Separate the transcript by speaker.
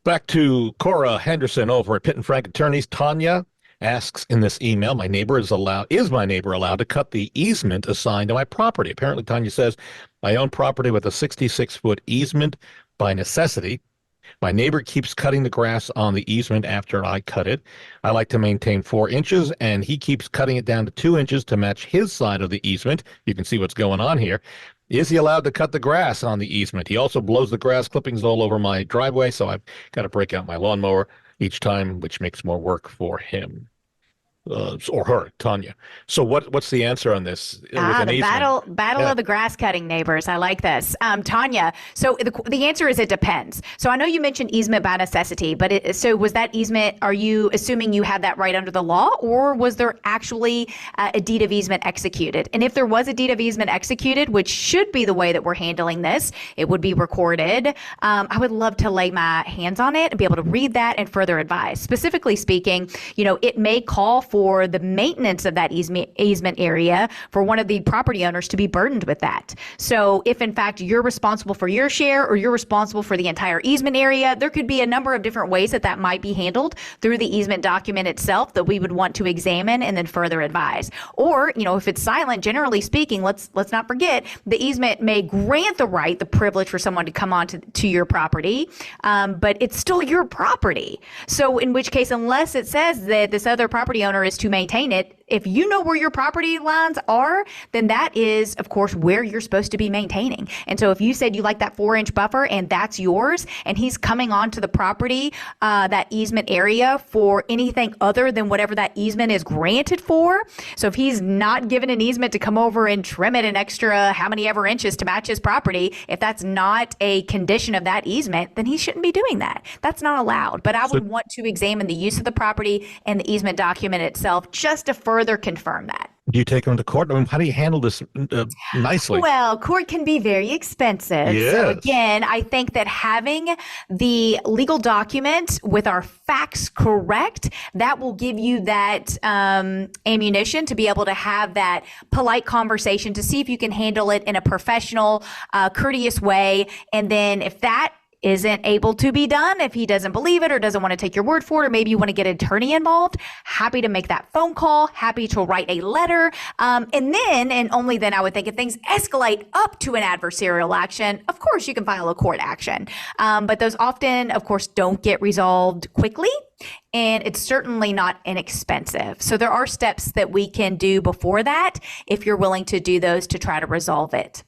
Speaker 1: Back to Cora Henderson over at Pitt and Frank Attorneys. Tanya asks in this email, is my neighbor allowed to cut the easement assigned to my property? Apparently, Tanya says, I own property with a 66-foot easement by necessity. My neighbor keeps cutting the grass on the easement after I cut it. I like to maintain 4 inches, and he keeps cutting it down to 2 inches to match his side of the easement. You can see what's going on here. Is he allowed to cut the grass on the easement? He also blows the grass clippings all over my driveway, so I've got to break out my lawnmower each time, which makes more work for him. Or her, Tanya. So what's the answer on this with an
Speaker 2: The
Speaker 1: easement?
Speaker 2: battle
Speaker 1: Yeah.
Speaker 2: of the grass cutting neighbors. I like this. Tanya, so the answer is it depends. So I know you mentioned easement by necessity, but so was that easement, are you assuming you had that right under the law, or was there actually a deed of easement executed? And if there was a deed of easement executed, which should be the way that we're handling this, it would be recorded. I would love to lay my hands on it and be able to read that and further advise. Specifically speaking, it may call for the maintenance of that easement area for one of the property owners to be burdened with that. So if in fact you're responsible for your share or you're responsible for the entire easement area, there could be a number of different ways that might be handled through the easement document itself that we would want to examine and then further advise. Or, if it's silent, generally speaking, let's not forget the easement may grant the privilege for someone to come on to your property, but it's still your property. So in which case, unless it says that this other property owner is to maintain it, if you know where your property lines are, then that is, of course, where you're supposed to be maintaining. And so if you said you like that 4-inch buffer and that's yours, and he's coming onto the property, that easement area for anything other than whatever that easement is granted for. So if he's not given an easement to come over and trim it an extra how many ever inches to match his property, if that's not a condition of that easement, then he shouldn't be doing that. That's not allowed. But I would want to examine the use of the property and the easement document itself just to further confirm that.
Speaker 1: Do you take them to court? I mean, how do you handle this nicely?
Speaker 2: Well, court can be very expensive.
Speaker 1: Yes.
Speaker 2: So again, I think that having the legal document with our facts correct, that will give you that ammunition to be able to have that polite conversation to see if you can handle it in a professional, courteous way. And then if that isn't able to be done, if he doesn't believe it or doesn't want to take your word for it, or maybe you want to get an attorney involved, happy to make that phone call, happy to write a letter. And then, and only then, I would think if things escalate up to an adversarial action, of course, you can file a court action. But those often, of course, don't get resolved quickly. And it's certainly not inexpensive. So there are steps that we can do before that if you're willing to do those to try to resolve it.